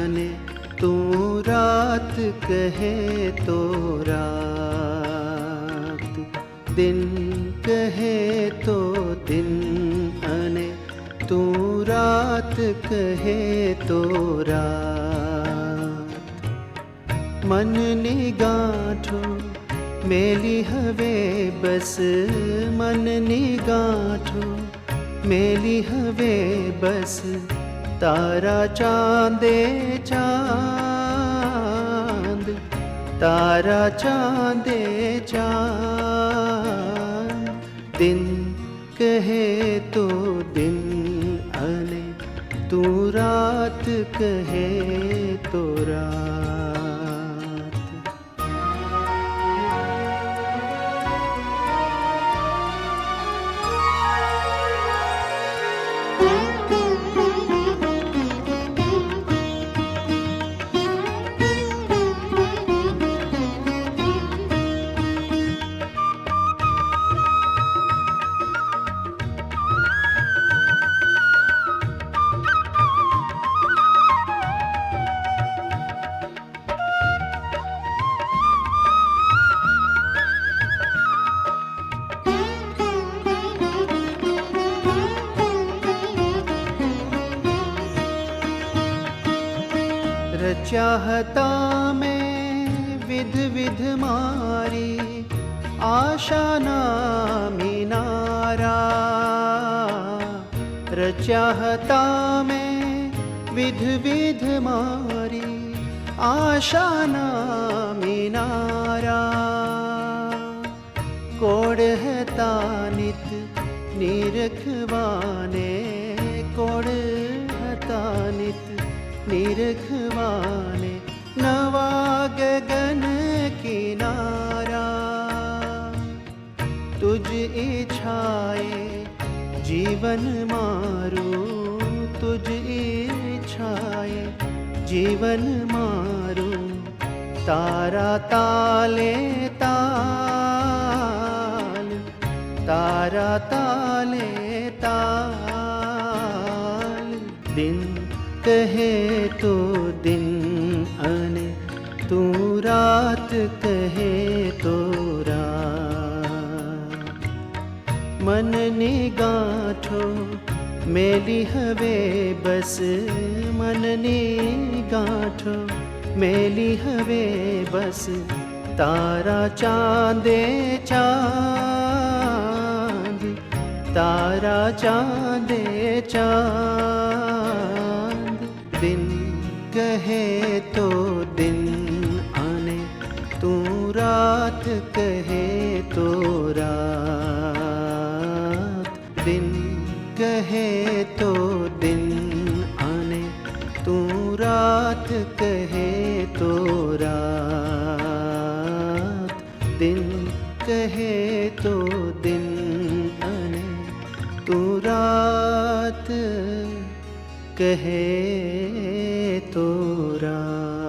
अने तू रात कहे तो रात, दिन कहे तो दिन अने तू रात कहे तो रात। मननी गांठो मेली हवे बस, मननी गांठो मेली हवे बस, तारा चांदे चांद, तारा चांदे चांद। दिन कहे तो दिन अने तू रात कहे तो रात। चाहता में विध विध मारी आशा ना मीनारा, रचाहता में विध विध मारी आशा ना मीनारा। कोड़ हता नित निरखवाने, कोड़ हता नित निरखवाने, नवा गगन किनारा। तुझ इच्छाए जीवन मारू, तुझ इच्छाए जीवन मारू। तारा ताले ताल, तारा ताले ताल। दिन कहे तो दिन अने तू रात कहे तो रात। मननी गांठो मेली हवे बस, मननी गांठो मेली हवे बस, तारा चांदे चांद, तारा चांदे चांद। दिन कहे तो दिन आने तू रात कहे तो रात। दिन कहे तो दिन आने तू रात कहे तो रात। दिन कहे तो दिन आने तू रात कहे तो रात।